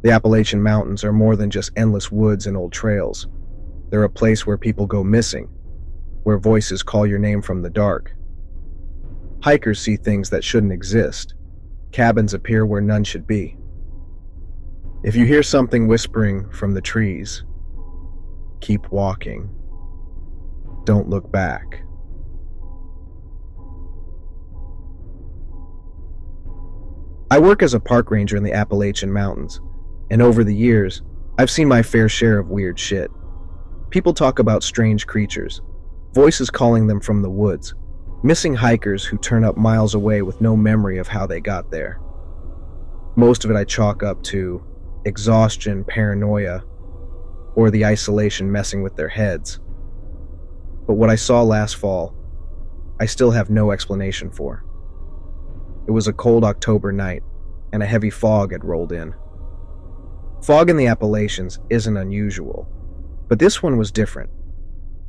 The Appalachian Mountains are more than just endless woods and old trails. They're a place where people go missing, where voices call your name from the dark. Hikers see things that shouldn't exist. Cabins appear where none should be. If you hear something whispering from the trees, keep walking. Don't look back. I work as a park ranger in the Appalachian Mountains, and over the years, I've seen my fair share of weird shit. People talk about strange creatures, voices calling them from the woods, missing hikers who turn up miles away with no memory of how they got there. Most of it I chalk up to exhaustion, paranoia, or the isolation messing with their heads. But what I saw last fall, I still have no explanation for. It was a cold October night, and a heavy fog had rolled in. Fog in the Appalachians isn't unusual, but this one was different.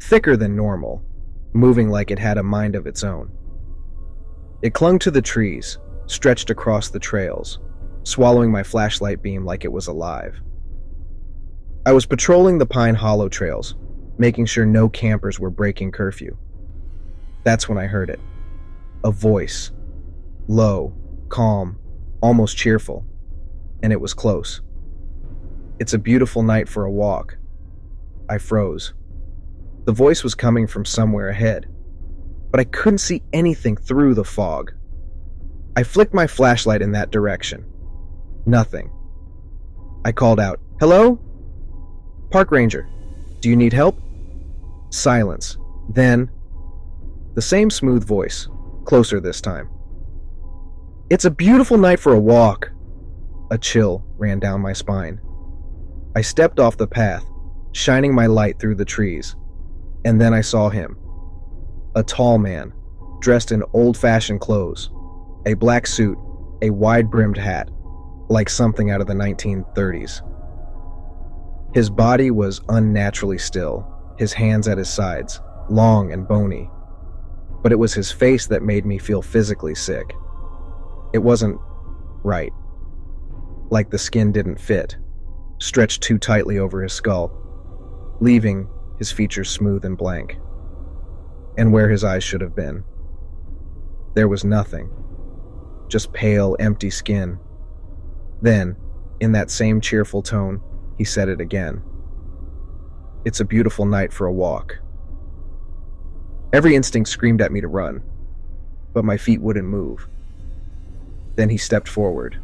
Thicker than normal, moving like it had a mind of its own. It clung to the trees, stretched across the trails, swallowing my flashlight beam like it was alive. I was patrolling the Pine Hollow trails, making sure no campers were breaking curfew. That's when I heard it. A voice. Low, calm, almost cheerful, and it was close. It's a beautiful night for a walk. I froze. The voice was coming from somewhere ahead, but I couldn't see anything through the fog. I flicked my flashlight in that direction. Nothing. I called out, "Hello? Park ranger, do you need help?" Silence. Then, the same smooth voice, closer this time. "It's a beautiful night for a walk." A chill ran down my spine. I stepped off the path, shining my light through the trees, and then I saw him. A tall man, dressed in old-fashioned clothes, a black suit, a wide-brimmed hat, like something out of the 1930s. His body was unnaturally still, his hands at his sides, long and bony. But it was his face that made me feel physically sick. It wasn't right. Like the skin didn't fit, stretched too tightly over his skull, leaving his features smooth and blank. And where his eyes should have been, there was nothing, just pale, empty skin. Then, in that same cheerful tone, he said it again. "It's a beautiful night for a walk." Every instinct screamed at me to run, but my feet wouldn't move. Then he stepped forward.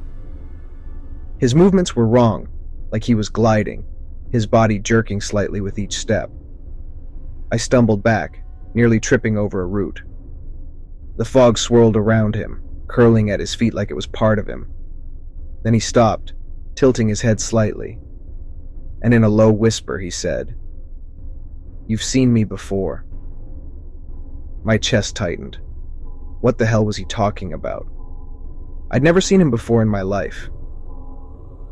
His movements were wrong, like he was gliding, his body jerking slightly with each step. I stumbled back, nearly tripping over a root. The fog swirled around him, curling at his feet like it was part of him. Then he stopped, tilting his head slightly, and in a low whisper he said, "You've seen me before." My chest tightened. What the hell was he talking about? I'd never seen him before in my life.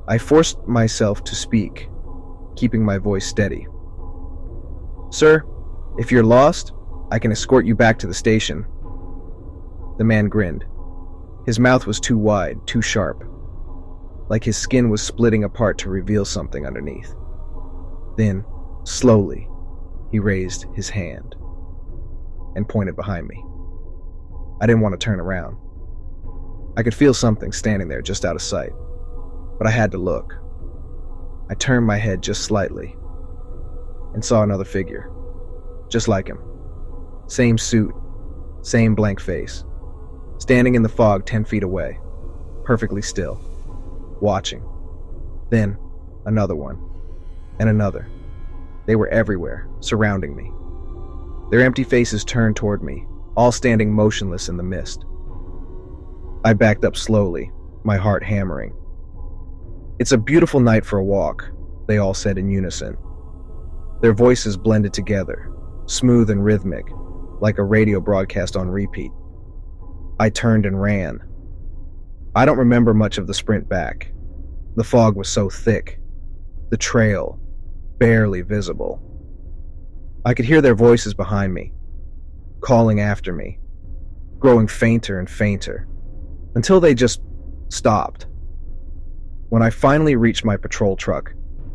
I forced myself to speak, keeping my voice steady. "Sir, if you're lost, I can escort you back to the station." The man grinned. His mouth was too wide, too sharp, like his skin was splitting apart to reveal something underneath. Then, slowly, he raised his hand and pointed behind me. I didn't want to turn around. I could feel something standing there just out of sight, but I had to look. I turned my head just slightly and saw another figure, just like him. Same suit, same blank face, standing in the fog 10 feet away, perfectly still, watching. Then, another one, and another. They were everywhere, surrounding me. Their empty faces turned toward me, all standing motionless in the mist. I backed up slowly, my heart hammering. "It's a beautiful night for a walk," they all said in unison. Their voices blended together, smooth and rhythmic, like a radio broadcast on repeat. I turned and ran. I don't remember much of the sprint back. The fog was so thick, the trail barely visible. I could hear their voices behind me, calling after me, growing fainter and fainter, until they just stopped. When I finally reached my patrol truck,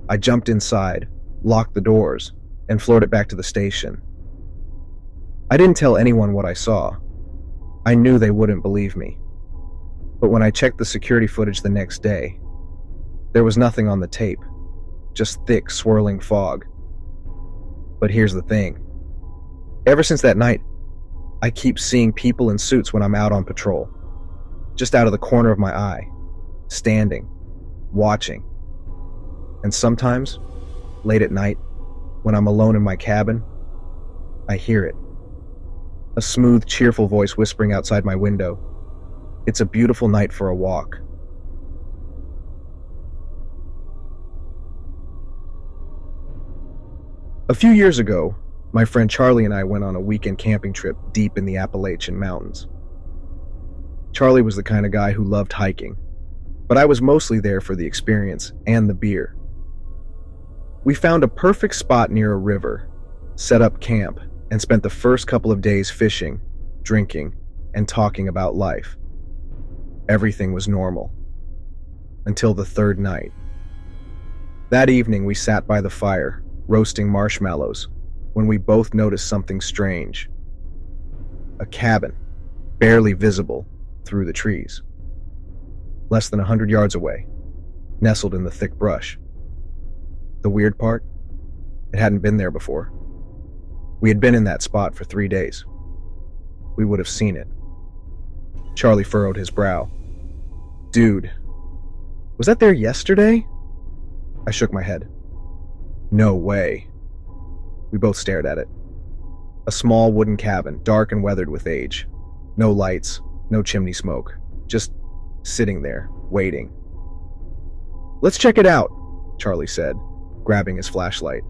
I jumped inside, locked the doors, and floored it back to the station. I didn't tell anyone what I saw. I knew they wouldn't believe me. But when I checked the security footage the next day, there was nothing on the tape, just thick, swirling fog. But here's the thing. Ever since that night, I keep seeing people in suits when I'm out on patrol, just out of the corner of my eye, standing, watching. And sometimes, late at night, when I'm alone in my cabin, I hear it. A smooth, cheerful voice whispering outside my window. It's a beautiful night for a walk. A few years ago, my friend Charlie and I went on a weekend camping trip deep in the Appalachian Mountains. Charlie was the kind of guy who loved hiking, but I was mostly there for the experience and the beer. We found a perfect spot near a river, set up camp, and spent the first couple of days fishing, drinking, and talking about life. Everything was normal. Until the third night. That evening we sat by the fire, roasting marshmallows, when we both noticed something strange. A cabin, barely visible through the trees. Less than 100 yards away, nestled in the thick brush. The weird part? It hadn't been there before. We had been in that spot for 3 days. We would have seen it. Charlie furrowed his brow. Dude, was that there yesterday? I shook my head. No way. We both stared at it. A small wooden cabin, dark and weathered with age. No lights, no chimney smoke. Just sitting there, waiting. Let's check it out, Charlie said, grabbing his flashlight.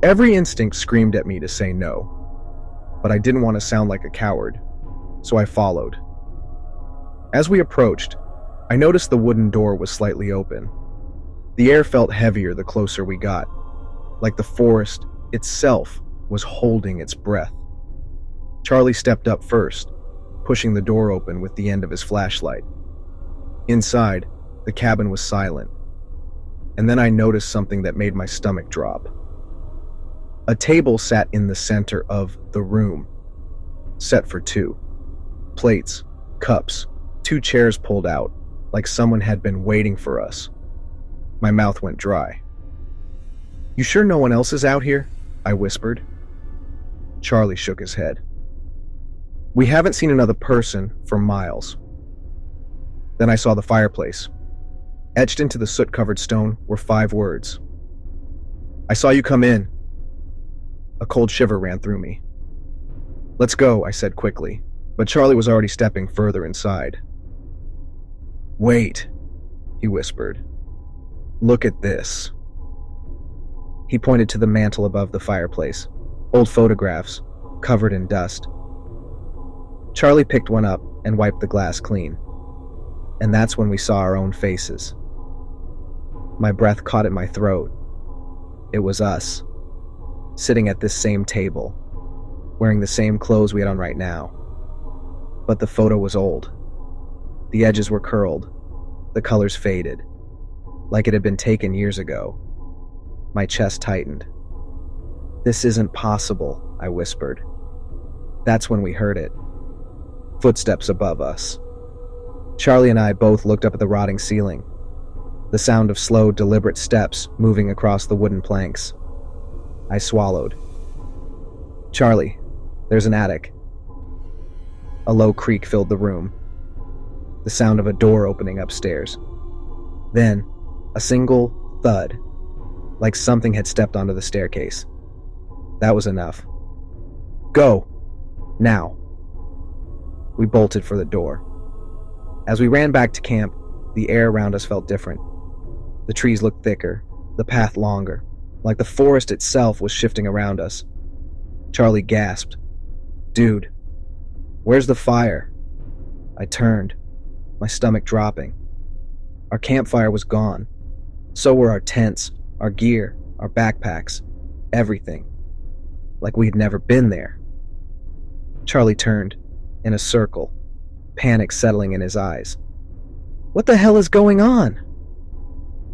Every instinct screamed at me to say no, but I didn't want to sound like a coward, so I followed. As we approached, I noticed the wooden door was slightly open. The air felt heavier the closer we got, like the forest itself was holding its breath. Charlie stepped up first, pushing the door open with the end of his flashlight. Inside, the cabin was silent, and then I noticed something that made my stomach drop. A table sat in the center of the room, set for two. Plates, cups, 2 chairs pulled out, like someone had been waiting for us. My mouth went dry. You sure no one else is out here? I whispered. Charlie shook his head. We haven't seen another person for miles. Then I saw the fireplace. Etched into the soot-covered stone were 5 words. I saw you come in. A cold shiver ran through me. Let's go, I said quickly, but Charlie was already stepping further inside. Wait, he whispered. Look at this. He pointed to the mantel above the fireplace, old photographs, covered in dust. Charlie picked one up and wiped the glass clean. And that's when we saw our own faces. My breath caught at my throat. It was us, sitting at this same table, wearing the same clothes we had on right now. But the photo was old. The edges were curled, the colors faded, like it had been taken years ago. My chest tightened. This isn't possible, I whispered. That's when we heard it. Footsteps above us. Charlie and I both looked up at the rotting ceiling, the sound of slow, deliberate steps moving across the wooden planks. I swallowed. Charlie, there's an attic. A low creak filled the room. The sound of a door opening upstairs. Then, a single thud, like something had stepped onto the staircase. That was enough. Go! Now! We bolted for the door. As we ran back to camp, the air around us felt different. The trees looked thicker, the path longer, like the forest itself was shifting around us. Charlie gasped. Dude, where's the fire? I turned, my stomach dropping. Our campfire was gone. So were our tents, our gear, our backpacks, everything. Like we had never been there. Charlie turned, in a circle, panic settling in his eyes. What the hell is going on?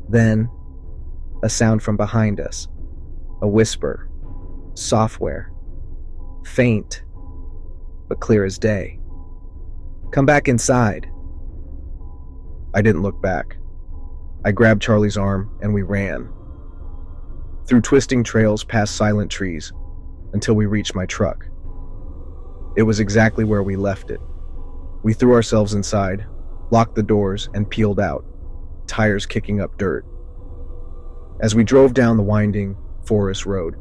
Then, a sound from behind us. A whisper. Software. Faint, but clear as day. "Come back inside." I didn't look back. I grabbed Charlie's arm and we ran. Through twisting trails past silent trees until we reached my truck. It was exactly where we left it. We threw ourselves inside, locked the doors, and peeled out, tires kicking up dirt. As we drove down the winding forest road,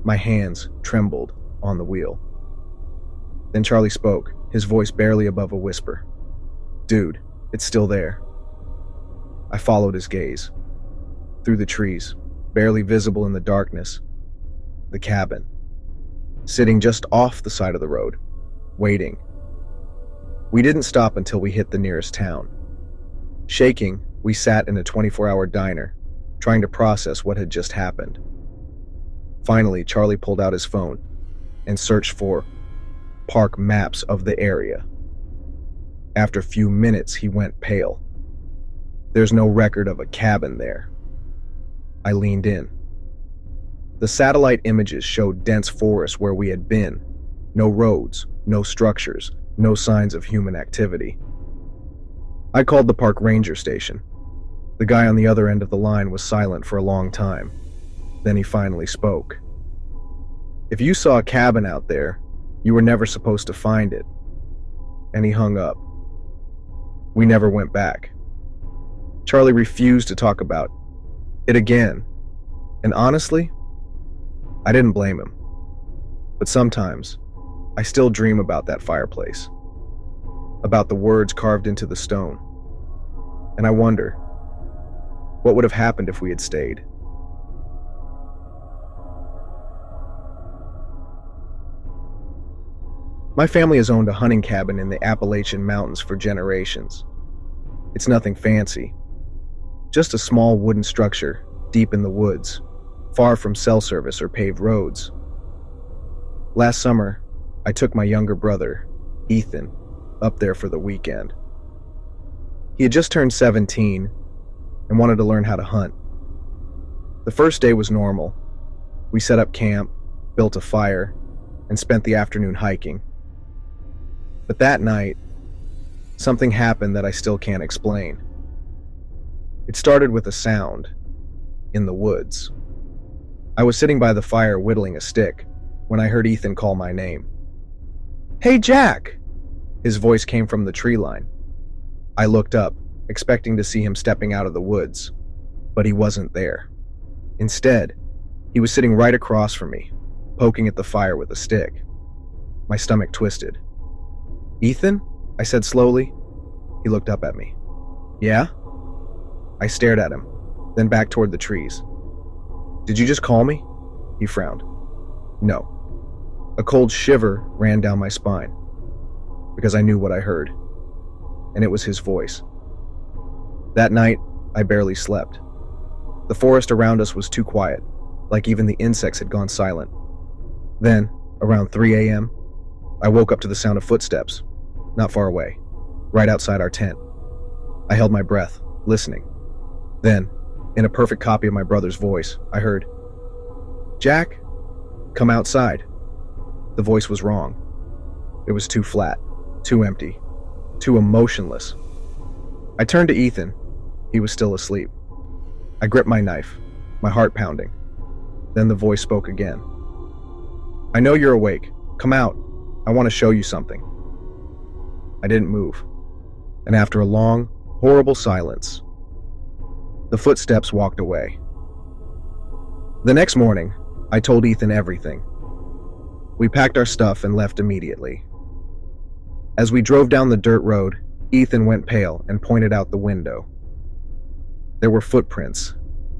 my hands trembled on the wheel. Then Charlie spoke, his voice barely above a whisper. "Dude, it's still there." I followed his gaze. Through the trees, barely visible in the darkness, the cabin, sitting just off the side of the road, waiting. We didn't stop until we hit the nearest town. Shaking, we sat in a 24-hour diner, trying to process what had just happened. Finally, Charlie pulled out his phone and searched for park maps of the area. After a few minutes, he went pale. There's no record of a cabin there. I leaned in. The satellite images showed dense forest where we had been. No roads, no structures, no signs of human activity. I called the park ranger station. The guy on the other end of the line was silent for a long time. Then he finally spoke. "If you saw a cabin out there, you were never supposed to find it." And he hung up. We never went back. Charlie refused to talk about it again. And honestly, I didn't blame him. But sometimes, I still dream about that fireplace. About the words carved into the stone. And I wonder, what would have happened if we had stayed? My family has owned a hunting cabin in the Appalachian Mountains for generations. It's nothing fancy. Just a small wooden structure deep in the woods, far from cell service or paved roads. Last summer, I took my younger brother, Ethan, up there for the weekend. He had just turned 17 and wanted to learn how to hunt. The first day was normal. We set up camp, built a fire, and spent the afternoon hiking. But that night, something happened that I still can't explain. It started with a sound in the woods. I was sitting by the fire whittling a stick when I heard Ethan call my name. "Hey, Jack!" His voice came from the tree line. I looked up, expecting to see him stepping out of the woods, but he wasn't there. Instead, he was sitting right across from me, poking at the fire with a stick. My stomach twisted. "Ethan?" I said slowly. He looked up at me. "Yeah?" I stared at him, then back toward the trees. "Did you just call me?" He frowned. "No." A cold shiver ran down my spine, because I knew what I heard, and it was his voice. That night, I barely slept. The forest around us was too quiet, like even the insects had gone silent. Then, around 3 a.m., I woke up to the sound of footsteps, not far away, right outside our tent. I held my breath, listening. Then, in a perfect copy of my brother's voice, I heard, "Jack, come outside." The voice was wrong. It was too flat, too empty, too emotionless. I turned to Ethan. He was still asleep. I gripped my knife, my heart pounding. Then the voice spoke again. "I know you're awake. Come out. I want to show you something." I didn't move. And after a long, horrible silence, the footsteps walked away. The next morning, I told Ethan everything. We packed our stuff and left immediately. As we drove down the dirt road, Ethan went pale and pointed out the window. There were footprints,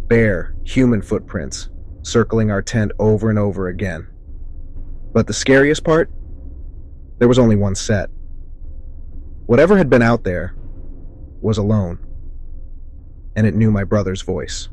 bare, human footprints, circling our tent over and over again. But the scariest part? There was only one set. Whatever had been out there was alone, and it knew my brother's voice.